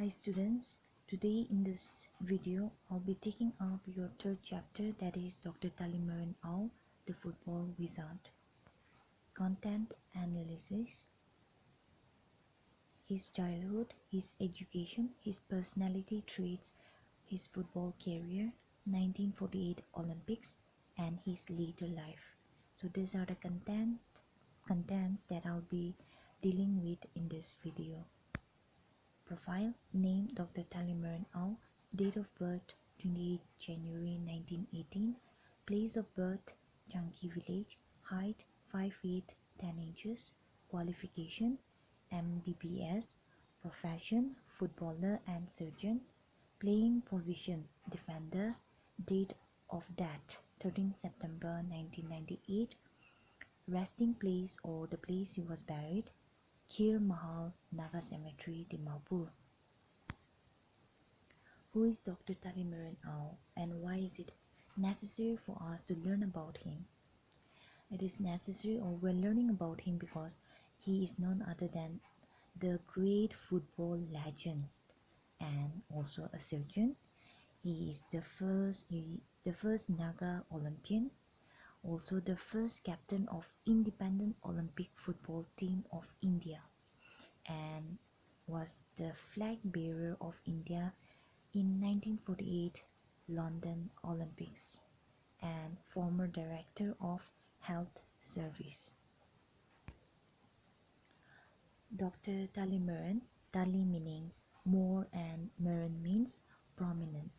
Hi students, today in this video I'll be taking up your third chapter, that is Dr.T.Ao, the football wizard. Content analysis: his childhood, his education, his personality traits, his football career, 1948 Olympics, and his later life. So these are the contents that I'll be dealing with in this video. Profile: name Dr. Ao, date of birth 28 January 1918, place of birth Chanki village, height 5 feet 10 inches, qualification MBBS, profession footballer and surgeon, playing position defender, date of death 13 September 1998, resting place or the place he was buried Kir Mahal Naga Cemetery, Dimapur. Who is Dr. Ao and why is it necessary for us to learn about him? It is necessary, or we're learning about him because he is none other than the great football legend and also a surgeon. He is the first Naga Olympian, also the first captain of independent Olympic football team of India, and was the flag bearer of India in 1948 London Olympics, and former director of Health Service. Dr. Talimaran, Tali meaning more and Maran means prominent.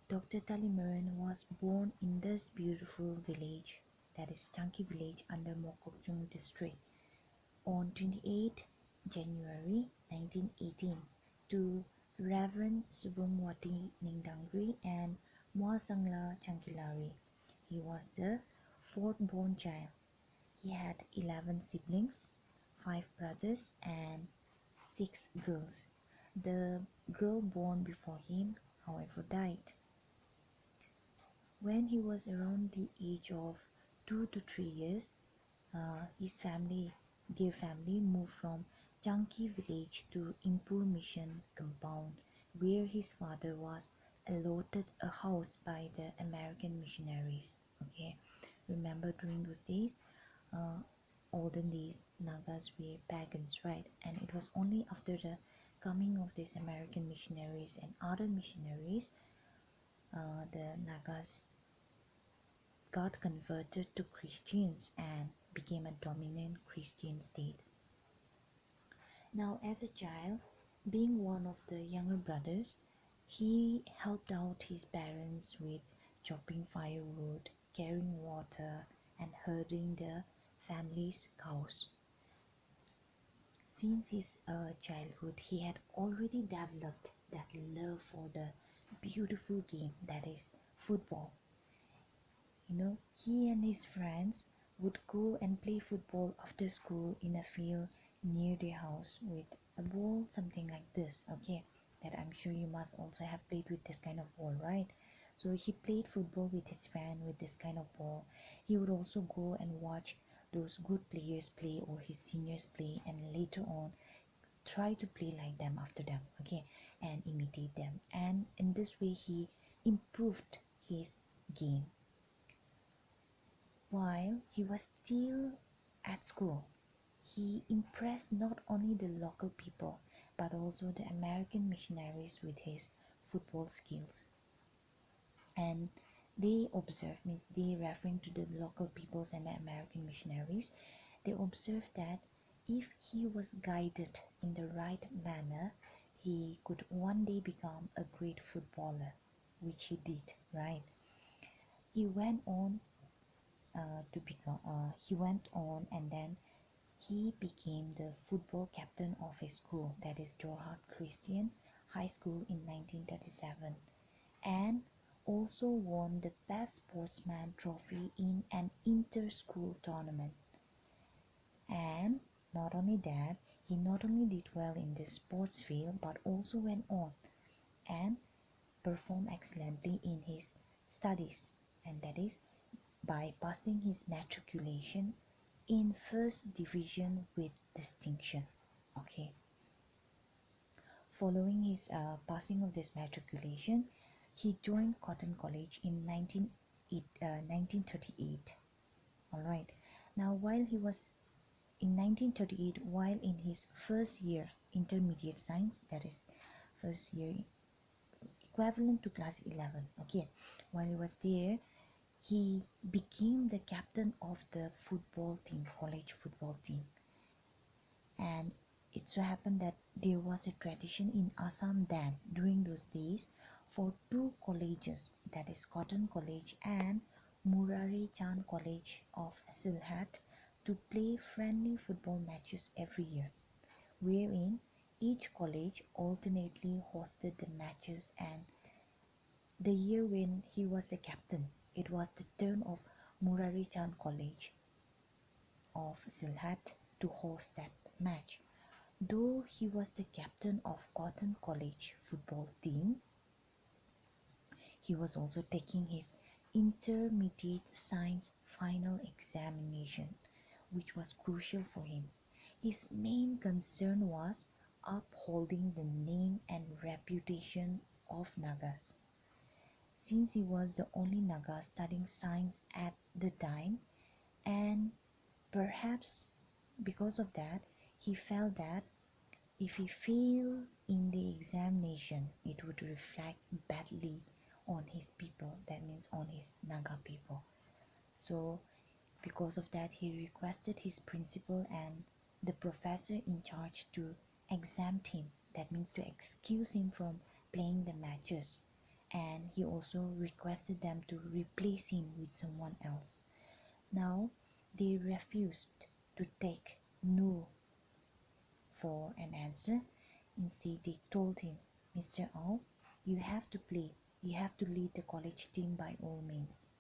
Dr. Talimaran was born in this beautiful village, that is Chanki village under Mokokchung district, on 28 January 1918 to Reverend Subramwati Ningdangri and Muasangla Chankilari. He was the fourth born child. He had 11 siblings, 5 brothers and 6 girls. The girl born before him, however, died. When he was around the age of 2 to 3 years, his dear family moved from Chanki village to Impur mission compound, where his father was allotted a house by the American missionaries. Okay, remember during those days, olden days, Nagas were pagans, right? And it was only after the coming of these American missionaries and other missionaries, the Nagas got converted to Christians and became a dominant Christian state. Now, as a child, being one of the younger brothers, he helped out his parents with chopping firewood, carrying water, and herding the family's cows. Since his childhood, he had already developed that love for the beautiful game, that is football. He and his friends would go and play football after school in a field near their house with a ball, something like this, okay, that I'm sure you must also have played with this kind of ball, right? So he played football with his friend with this kind of ball. He would also go and watch those good players play or his seniors play, and later on try to play like them after them, okay, and imitate them, and in this way he improved his game. While he was still at school, he impressed not only the local people but also the American missionaries with his football skills. And they observed, means they referring to the local peoples and the American missionaries, they observed that if he was guided in the right manner, he could one day become a great footballer, which he did, right? He went on and then he became the football captain of his school, that is Jorhat Christian High School, in 1937, and also won the best sportsman trophy in an inter-school tournament. And not only that, he not only did well in the sports field but also went on and performed excellently in his studies, and that is by passing his matriculation in first division with distinction. Okay. following his passing of this matriculation, he joined Cotton College in 1938. All right. Now, while he was in 1938, while in his first year intermediate science, that is first year equivalent to class 11, okay, while he was there, he became the captain of the football team, college football team. And it so happened that there was a tradition in Assam then during those days for two colleges, that is Cotton College and Murari Chand College of Silhat, to play friendly football matches every year, wherein each college alternately hosted the matches. And the year when he was the captain, it was the turn of Murari Chand College of Silhat to host that match. Though he was the captain of Cotton College football team, he was also taking his intermediate science final examination, which was crucial for him. His main concern was upholding the name and reputation of Nagas. Since he was the only Naga studying science at the time, and perhaps because of that, he felt that if he failed in the examination, it would reflect badly on his people, that means on his Naga people. So, because of that, he requested his principal and the professor in charge to exempt him, that means to excuse him from playing the matches. And he also requested them to replace him with someone else. Now, they refused to take no for an answer. Instead, they told him, Mr. Ao, you have to play. You have to lead the college team by all means.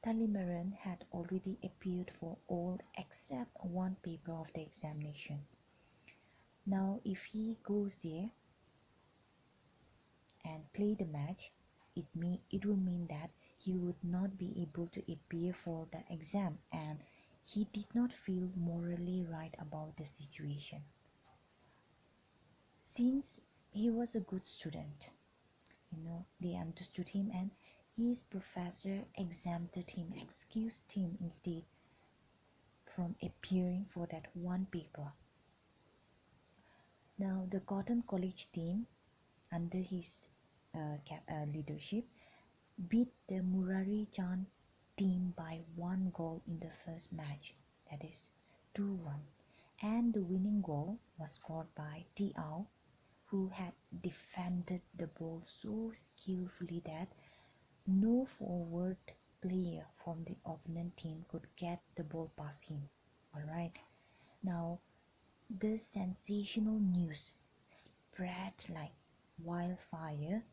Talimaran had already appeared for all except one paper of the examination. Now, if he goes there and play the match, it will mean that he would not be able to appear for the exam, and he did not feel morally right about the situation. Since he was a good student, they understood him, and his professor exempted him, excused him instead from appearing for that one paper. Now, the Cotton College team, under his leadership, beat the Murari Chand team by 1 goal in the first match, that is 2-1. And the winning goal was scored by T.Ao, who had defended the ball so skillfully that no forward player from the opponent team could get the ball past him. Alright, now this sensational news spread like wildfire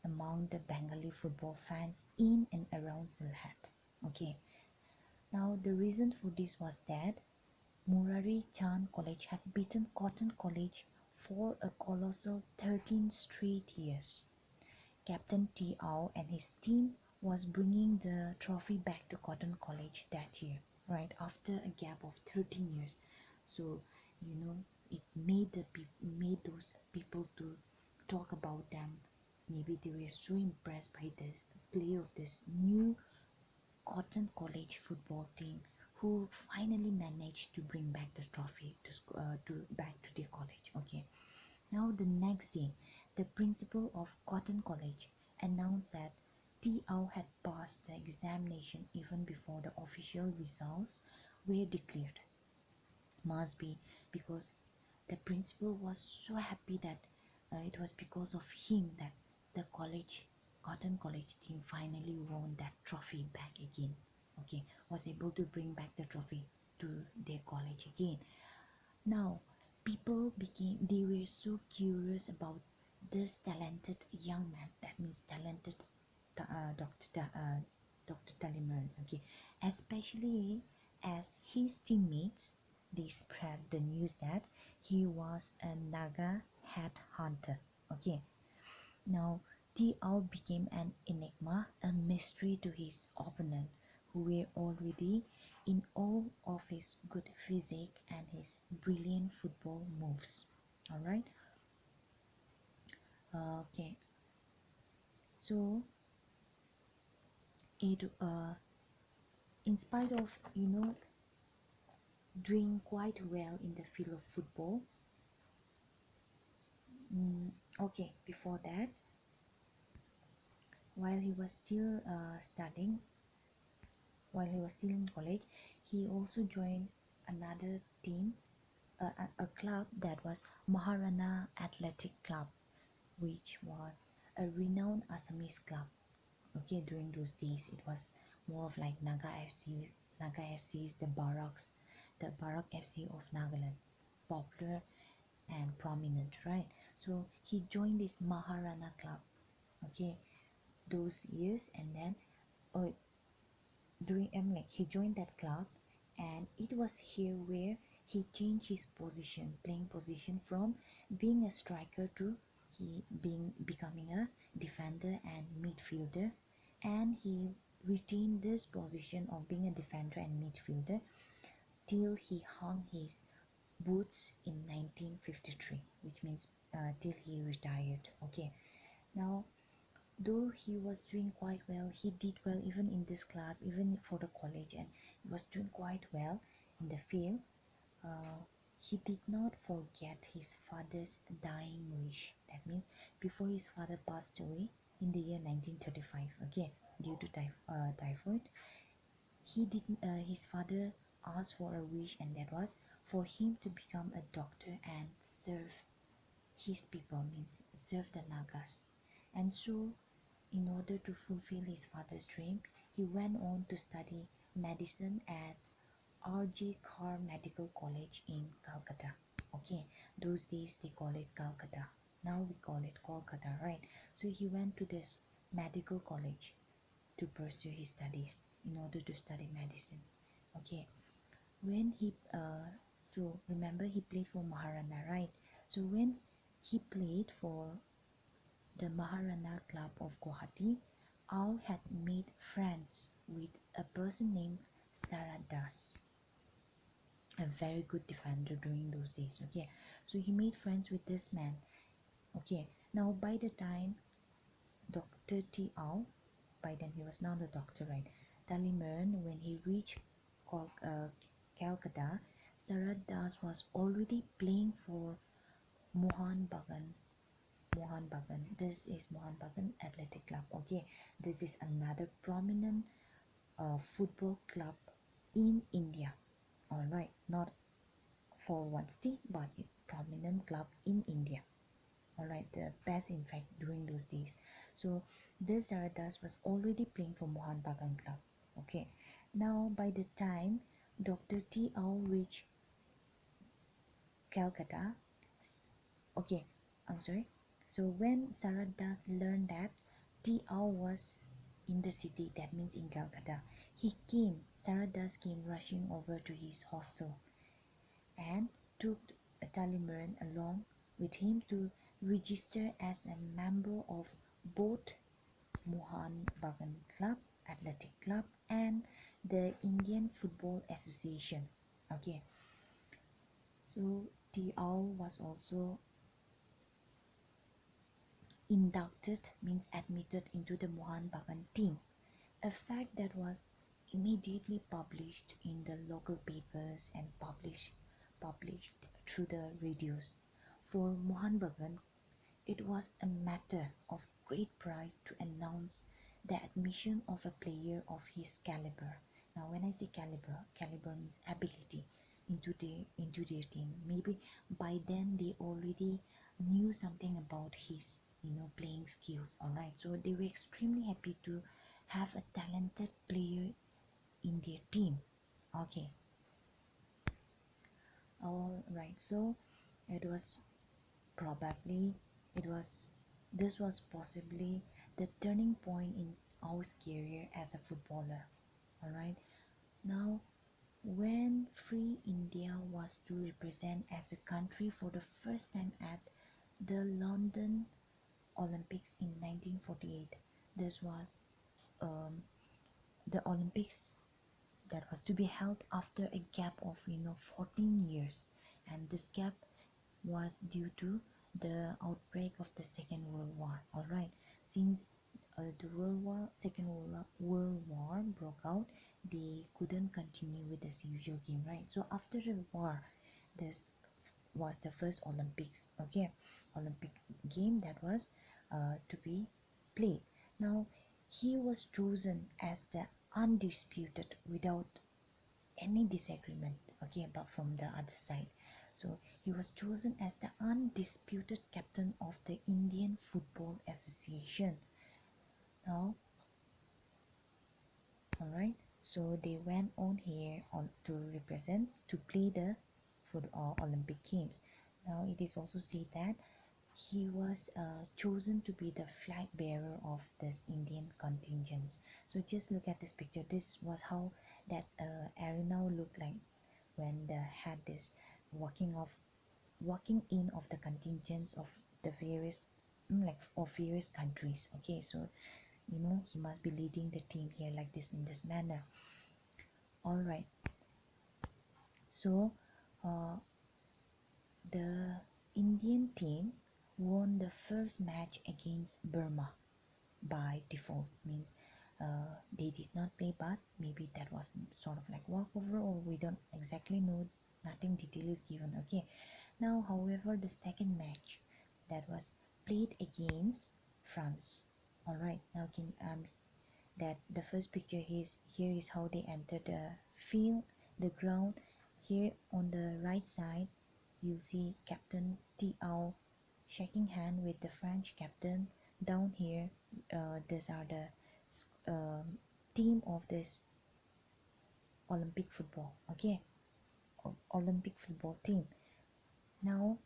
among the Bengali football fans in and around Sylhet. Okay, now the reason for this was that Murari Chand College had beaten Cotton College for a colossal 13 straight years. Captain T.Ao and his team was bringing the trophy back to Cotton College that year, right after a gap of 13 years. So, it made those people to talk about them. Maybe they were so impressed by this play of this new Cotton College football team who finally managed to bring back the trophy to back to their college. Okay, now the next day, the principal of Cotton College announced that T.Ao had passed the examination even before the official results were declared. Must be because the principal was so happy that it was because of him that the Cotton College team finally won that trophy back again. Okay, was able to bring back the trophy to their college again. Now, they were so curious about this talented young man, that means talented Dr. Taliman, okay, especially as his teammates, they spread the news that he was a Naga headhunter, okay. Now, T.Ao became an enigma, a mystery to his opponent, who were already in awe of his good physique and his brilliant football moves. Alright? Okay, so it in spite of doing quite well in the field of football. Okay, before that, while he was still studying, while he was still in college, he also joined another team, a club that was Maharana Athletic Club, which was a renowned Assamese club. Okay, during those days, it was more of like Naga FC. Naga FC is the Barak FC of Nagaland, popular and prominent, right? So he joined this Maharana Club. Okay, those years, and then uh, during like he joined that club, and it was here where he changed his position, playing position, from being a striker to he being becoming a defender and midfielder, and he retained this position of being a defender and midfielder till he hung his boots in 1953, which means till he retired. Okay, now though he was doing quite well, he did well even in this club, even for the college, and he was doing quite well in the field. uh, he did not forget his father's dying wish. That means before his father passed away in the year 1935, okay, due to typhoid, he did his father asked for a wish, and that was for him to become a doctor and serve his people, means serve the Nagas. And so, in order to fulfill his father's dream, he went on to study medicine at R.J. Carr Medical College in Calcutta. Okay, those days they call it Calcutta. Now we call it Kolkata, right? So he went to this medical college to pursue his studies in order to study medicine. Okay, when he so remember he played for Maharana, right? So when he played for the Maharana Club of Guwahati, Ao had made friends with a person named Sarada, a very good defender during those days. Okay, so he made friends with this man. Okay, now by the time Dr.T.Ao, by then he was not a doctor, right? Talimarn, when he reached Calcutta, Saradas was already playing for Mohan Bagan. Mohan Bagan. This is Mohan Bagan Athletic Club. Okay, this is another prominent football club in India. All right, not for one state, but a prominent club in India. All right, the best in fact during those days. So this Saradas was already playing for Mohan Bagan Club. Okay, now by the time Dr.T.Ao reached Calcutta, okay, I'm sorry. So when Saradas learned that T.Ao was in the city, that means in Calcutta, Saradas came rushing over to his hostel and took Talimaran along with him to register as a member of both Mohan Bagan Club, Athletic Club, and the Indian Football Association. Okay, so T.Ao was also inducted, means admitted into the Mohan Bagan team, a fact that was immediately published in the local papers and published through the radios. For Mohan Bagan, it was a matter of great pride to announce the admission of a player of his caliber. Now, when I say caliber means ability into their team. Maybe by then they already knew something about his playing skills. All right, so they were extremely happy to have a talented player in their team. Okay, all right. So it was probably it was this was possibly the turning point in Ao's career as a footballer. All right. Now, when Free India was to represent as a country for the first time at the London Olympics in 1948, this was um, the Olympics that was to be held after a gap of 14 years, and this gap was due to the outbreak of the Second World War. All right, since the World War broke out, they couldn't continue with this usual game, right? So after the war, this was the first Olympics. Okay, Olympic game that was to be played. Now he was chosen as the undisputed without any disagreement, okay, but from the other side. So he was chosen as the undisputed captain of the Indian Football Association. Now, all right, so they went on here on to represent to play the Olympic Games. Now it is also said that he was chosen to be the flag bearer of this Indian contingents. So just look at this picture. This was how that arena looked like when they had this walking in of the contingents of the various of various countries. Okay, so he must be leading the team here like this in this manner. All right, so uh, the Indian team won the first match against Burma by default, means they did not play, but maybe that was sort of like walkover, or we don't exactly know, nothing detail is given. Okay, now however the second match that was played against France. All right, now can that the first picture here is how they entered the field, the ground. Here on the right side you'll see Captain T.Ao shaking hand with the French captain. Down here these are the team of this Olympic football. Okay, Olympic football team. Now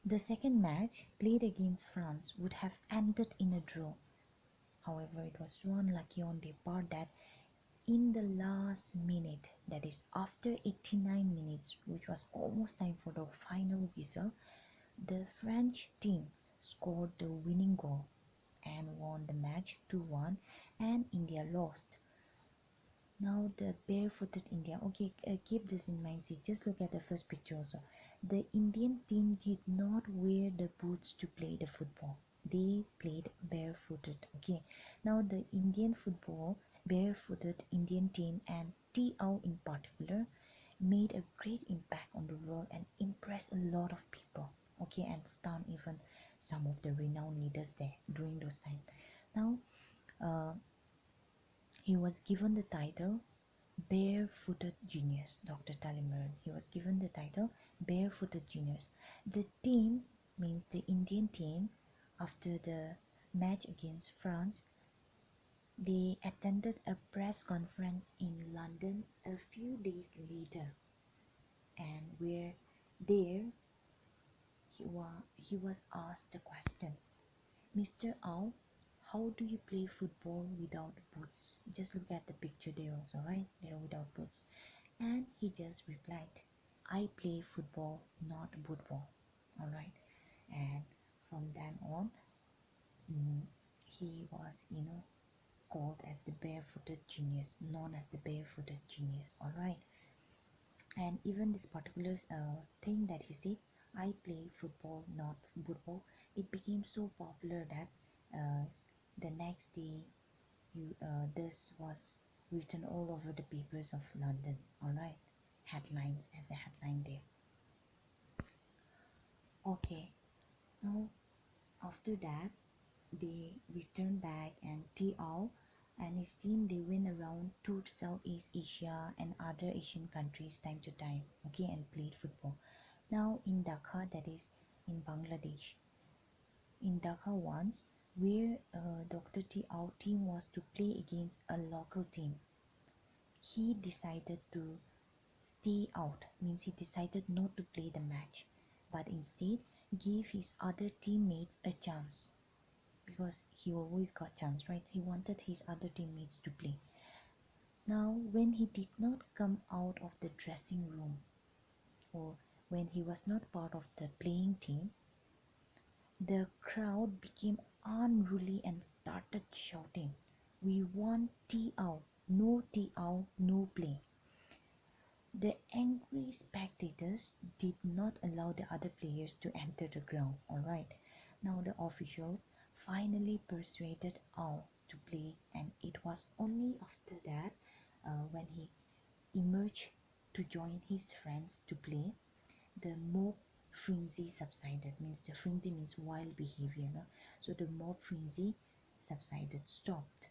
the second match played against France would have ended in a draw. However, it was so unlucky on their part that in the last minute, that is after 89 minutes, which was almost time for the final whistle, the French team scored the winning goal and won the match 2-1, and India lost. Now the barefooted India. Okay, keep this in mind. See, just look at the first picture also. The Indian team did not wear the boots to play the football. They played barefooted. Okay. Now the Indian football barefooted Indian team and T.Ao in particular made a great impact on the world and impressed a lot of people. Okay, and stunned even some of the renowned leaders there during those times. Now, uh, he was given the title Barefooted Genius, Dr. Talimer. He was given the title Barefooted Genius. The team, means the Indian team, after the match against France, they attended a press conference in London a few days later, and where there he was asked the question, Mr. Ao, how do you play football without boots? Just look at the picture there also, right? They're without boots. And he just replied, I play football, not football. All right. And from then on, he was, called as the barefooted genius, known as the barefooted genius. All right. And even this particular thing that he said, I play football, not football, it became so popular that the next day this was written all over the papers of London. All right, headlines, as a headline there. Okay, now after that they returned back, and T.Ao and his team, they went around to Southeast Asia and other Asian countries time to time, okay, and played football. Now in Dhaka, that is in Bangladesh, in Dhaka once, where Dr.T.Ao team was to play against a local team, he decided to stay out, means he decided not to play the match, but instead gave his other teammates a chance, because he always got chance, right? He wanted his other teammates to play. Now when he did not come out of the dressing room, or when he was not part of the playing team, the crowd became unruly and started shouting, we want T.Ao, no T.Ao, no play. The angry spectators did not allow the other players to enter the ground. Alright, now the officials finally persuaded Ao to play, and it was only after that, when he emerged to join his friends to play, the mob frenzy subsided. Means the frenzy means wild behavior, no? So the mob frenzy subsided, stopped.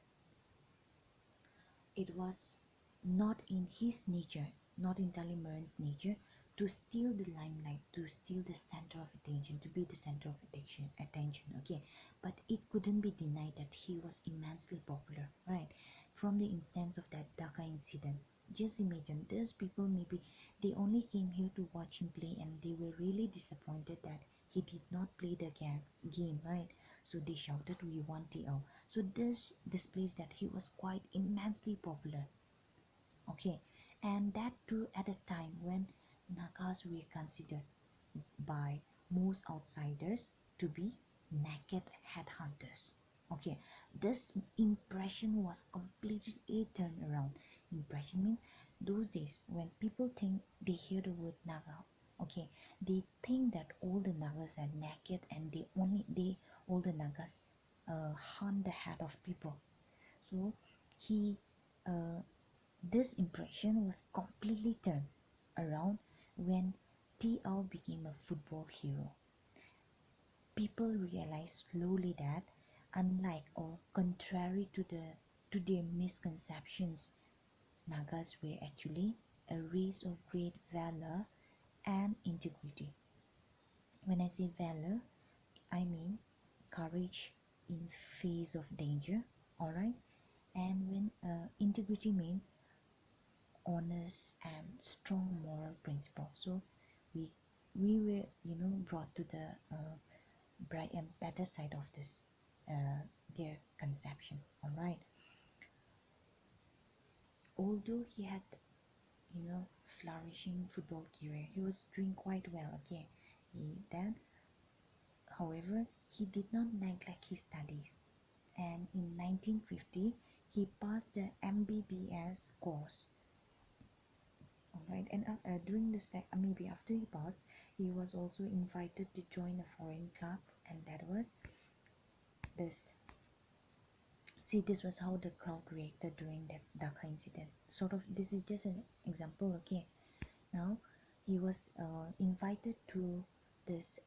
It was not in his nature, not in Talimaran's nature, to steal the limelight, to steal the center of attention, to be the center of attention, okay? But it couldn't be denied that he was immensely popular, right? From the instance of that Dhaka incident, just imagine those people, maybe they only came here to watch him play and they were really disappointed that he did not play the game, right? So they shouted, "We want T.Ao." So this displays that he was quite immensely popular, okay? And that too at a time when Nagas were considered by most outsiders to be naked headhunters. Okay, this impression was completely turned around. Impression means those days when people think, they hear the word Naga, okay, they think that all the Nagas are naked and they all the Nagas hunt the head of people. So he uh, this impression was completely turned around when T.Ao became a football hero. People realized slowly that, unlike or contrary to their misconceptions, Nagas were actually a race of great valor and integrity. When I say valor, I mean courage in face of danger, alright? And when integrity means honest and strong moral principle. So we we were, brought to the bright and better side of this their conception. All right, although he had, flourishing football career, he was doing quite well. Okay, he then, however, he did not neglect his studies, and in 1950 he passed the MBBS course. Alright, and during this time, maybe after he passed, he was also invited to join a foreign club, and that was this. See, this was how the crowd reacted during that Dhaka incident. Sort of, this is just an example, okay? Now, he was invited to this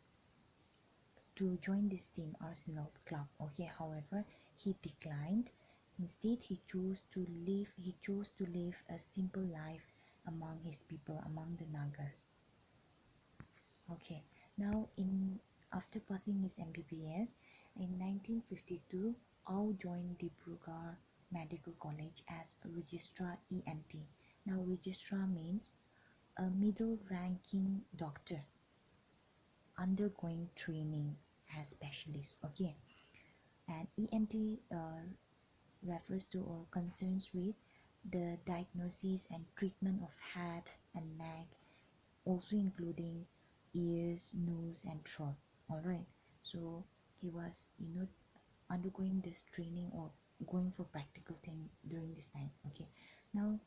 to join this team, Arsenal Club. Okay, however, he declined. Instead, he chose to live a simple life among his people, among the Nagas. Okay, now in after passing his MBBS in 1952, Ao joined the Dibrugarh Medical College as a registrar ENT. Now, registrar means a middle-ranking doctor undergoing training as specialist. Okay, and ENT refers to or concerns with the diagnosis and treatment of head and neck, also including ears, nose, and throat. All right. So he was, undergoing this training or going for practical thing during this time. Okay. Now,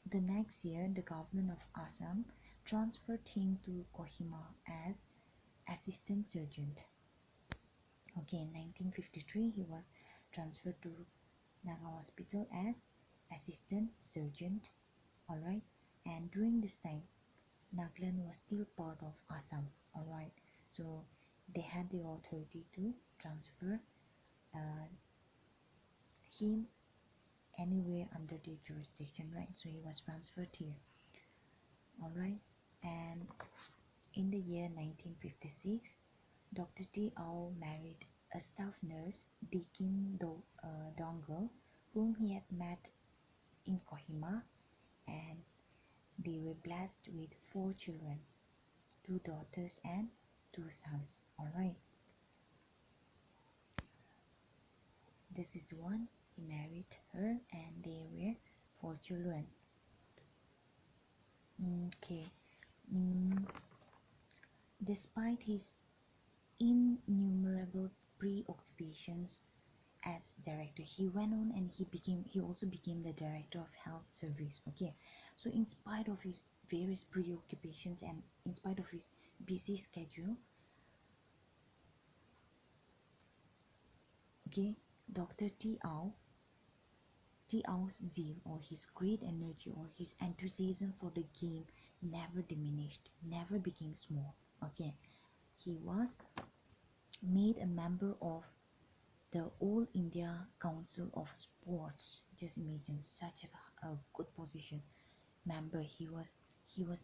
the next year, the government of Assam transferred him to Kohima as assistant surgeon. Okay, in 1953, he was transferred to Naga Hospital as assistant surgeon. All right. And during this time, Nagaland was still part of Assam, alright. So they had the authority to transfer uh, him anywhere under their jurisdiction, right? So he was transferred here, alright. And in the year 1956, Dr.T.Ao married a staff nurse, Dikim Dongle, whom he had met in Kohima, and they were blessed with 4 children, 2 daughters and 2 sons. All right, this is the one. He married her and they were 4 children. Okay. Despite his innumerable preoccupations as director. He went on and he also became the director of health service. Okay, so in spite of his various preoccupations and in spite of his busy schedule, okay, Dr. T.Ao's zeal or his great energy or his enthusiasm for the game never diminished, never became small. Okay, he was made a member of the All India Council of Sports. Just imagine such a good position. Member, he was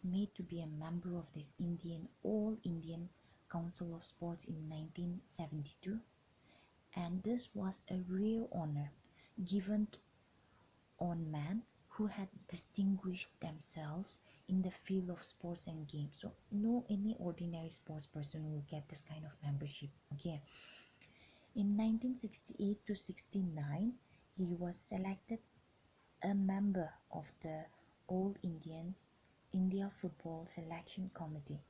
made to be a member of this All Indian Council of Sports in 1972, and this was a rare honor given on men who had distinguished themselves in the field of sports and games. So no any ordinary sports person will get this kind of membership. Okay, in 1968 to 69 he was selected a member of the All India Football Selection Committee.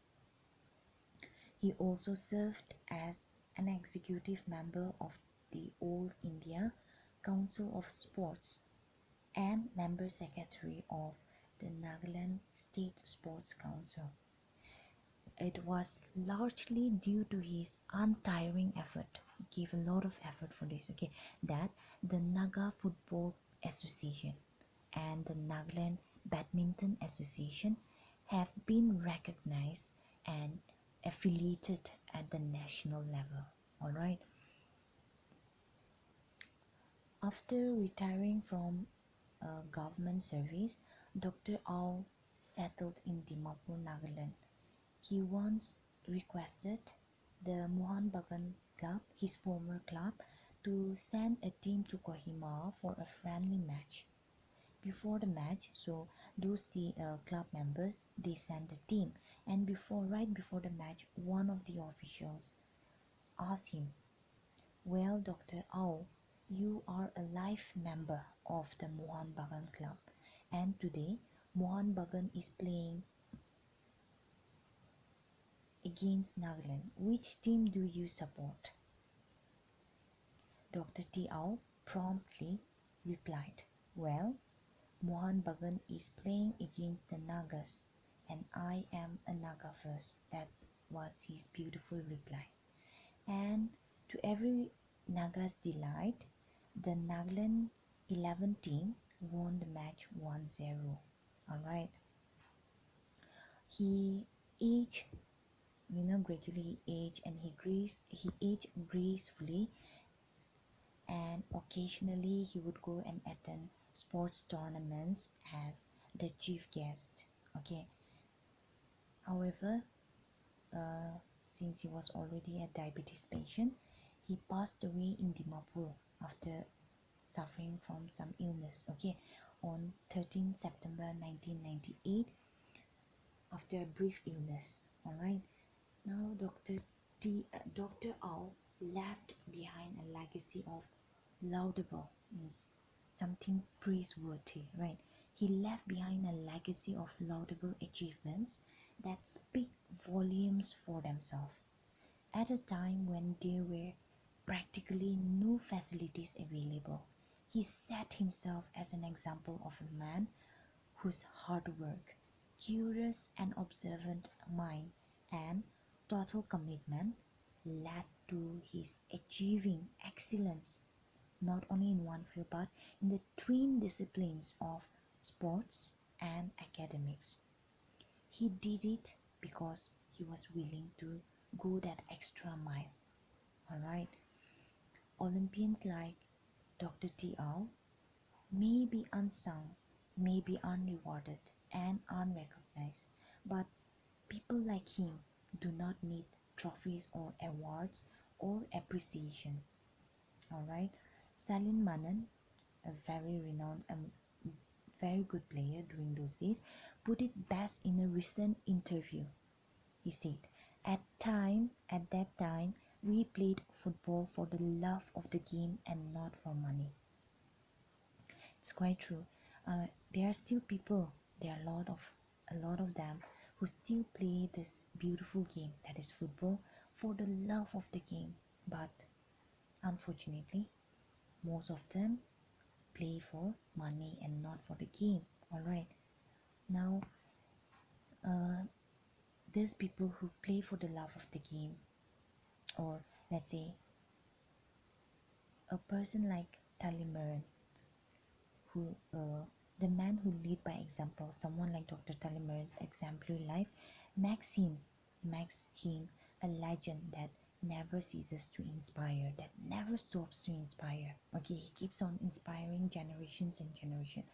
He also served as an executive member of the All India Council of Sports and member secretary of the Nagaland State Sports Council. It was largely due to his untiring effort. He gave a lot of effort for this, okay, that the Naga Football Association and the Nagaland Badminton Association have been recognized and affiliated at the national level. All right. After retiring from government service, Dr. Ao settled in Dimapur, Nagaland. He once requested the Mohan Bagan Club, his former club, to send a team to Kohima for a friendly match. Before the match, so the club members, they sent the team, and right before the match, one of the officials asked him, "Well, Dr. Ao, you are a life member of the Mohan Bagan Club, and today Mohan Bagan is playing against Nagaland. Which team do you support?" Dr. T.Ao promptly replied, "Well, Mohan Bagan is playing against the Nagas, and I am a Naga first." That was his beautiful reply. And to every Naga's delight, the Nagaland 11 team won the match 1-0. Alright. He aged, gradually aged, and he aged gracefully, and occasionally he would go and attend sports tournaments as the chief guest. Okay, however, since he was already a diabetes patient, he passed away in Dimapur after suffering from some illness. Okay, on 13 September 1998, after a brief illness. All right, now Dr. Ao left behind a legacy of laudable, means something praiseworthy, right? He left behind a legacy of laudable achievements that speak volumes for themselves. At a time when there were practically no facilities available, he set himself as an example of a man whose hard work, curious and observant mind, and total commitment led to his achieving excellence not only in one field but in the twin disciplines of sports and academics. He did it because he was willing to go that extra mile. Alright, Olympians like Dr. T.Ao may be unsung, may be unrewarded and unrecognized, but people like him do not need trophies or awards or appreciation. Alright, Salin Manan, a very renowned and very good player during those days, put it best in a recent interview. He said, at that time, we played football for the love of the game and not for money." It's quite true. There are still people, there are a lot of them who still play this beautiful game, that is football, for the love of the game. But unfortunately, most of them play for money and not for the game. All right, now there's people who play for the love of the game, or let's say a person like Talimaran, who the man who lead by example, someone like Dr. Talimaran's exemplary life makes him a legend that never ceases to inspire, that never stops to inspire. Okay, he keeps on inspiring generations and generations,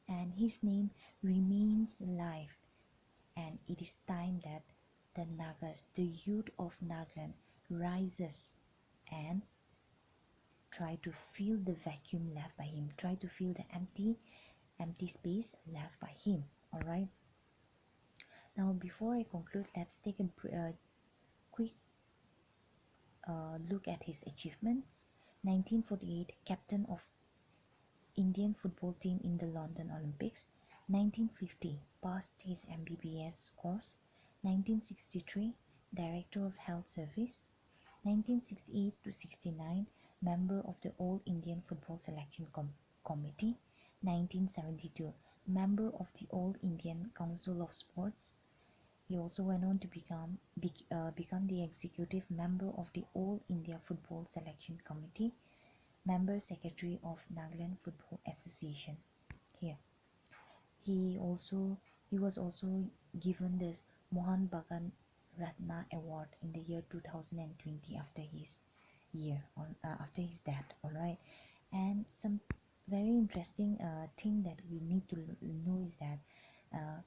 and his name remains alive. And it is time that the Nagas, the youth of Nagaland, rises and try to fill the vacuum left by him, try to fill the empty space left by him. All right, now before I conclude, let's take a quick look at his achievements. 1948, captain of Indian football team in the London Olympics. 1950, passed his MBBS course. 1963, director of health service. 1968 to 69, member of the All Indian Football Selection Committee. 1972, member of the All Indian Council of Sports. He also went on to become the executive member of the All India Football Selection Committee, member secretary of Nagaland Football Association. Here, he was also given this Mohan Bagan Ratna Award in the year 2020 after his death. All right, and some very interesting thing that we need to know is that uh,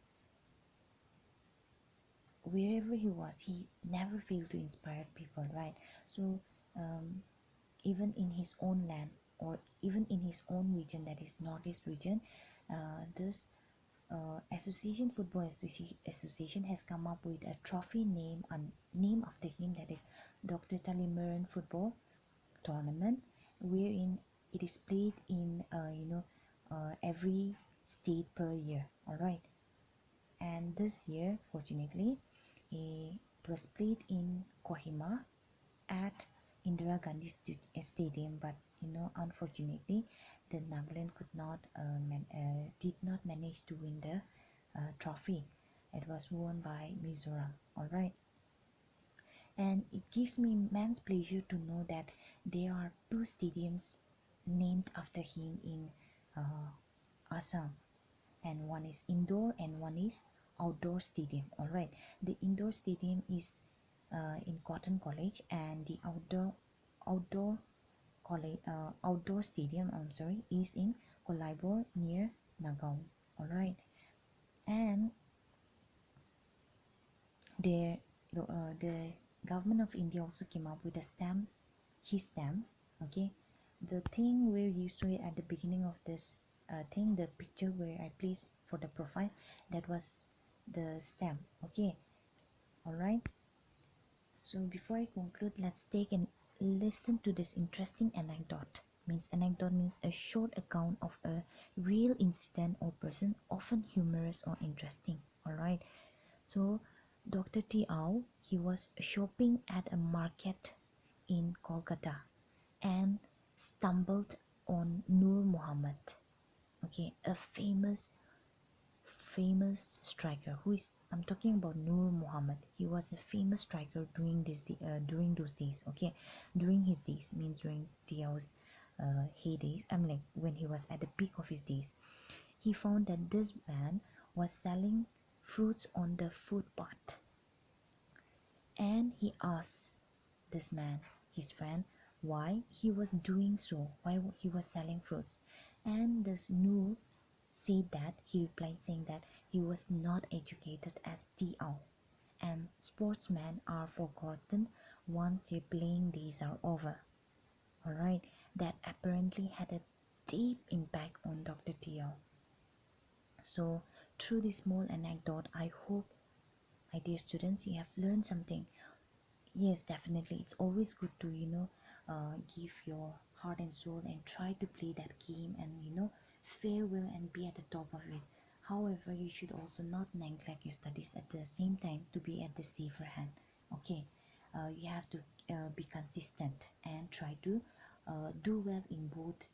wherever he was, he never failed to inspire people, right? So um, even in his own land, or even in his own region, that is Northeast region, this association football association has come up with a trophy name after him, that is Dr. Talimaran football tournament, wherein it is played in every state per year. All right, and this year fortunately it was played in Kohima at Indira Gandhi Stadium, but unfortunately, the Nagaland did not manage to win the trophy. It was won by Mizoram. All right, and it gives me immense pleasure to know that there are two stadiums named after him in Assam, and one is indoor and one is outdoor stadium. All right, the indoor stadium is in Cotton College, and the outdoor outdoor stadium, I'm sorry, is in Kolaibor near Nagaon. All right, and the government of India also came up with a stamp, his stamp. Okay, the thing where you saw it at the beginning of this thing, the picture where I placed for the profile, that was the stamp. Okay, all right. So before I conclude, let's take and listen to this interesting anecdote. Anecdote means a short account of a real incident or person, often humorous or interesting. All right. So Dr.T.Ao, he was shopping at a market in Kolkata and stumbled on Nur Muhammad. Okay, a famous striker, who is, I'm talking about Nur Muhammad. He was a famous striker during those days. Okay, during his days means during T.Ao's heydays. I'm like when he was at the peak of his days. He found that this man was selling fruits on the footpath, and he asked this man, his friend, why he was doing so, why he was selling fruits. And this Nur said that he replied saying that he was not educated as T.Ao, and sportsmen are forgotten once your playing days are over. All right, that apparently had a deep impact on Dr. T.Ao. So through this small anecdote, I hope, my dear students, you have learned something. Yes, definitely, it's always good to give your heart and soul and try to play that game, and fare well and be at the top of it. However, you should also not neglect your studies at the same time to be at the safer hand. Okay, you have to be consistent and try to do well in both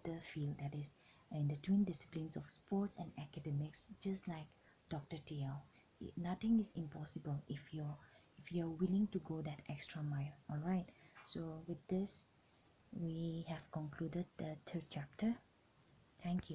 the field, that is in the twin disciplines of sports and academics, just like Dr.T.Ao. Nothing is impossible if you're willing to go that extra mile. All right, so with this we have concluded the third chapter. Thank you.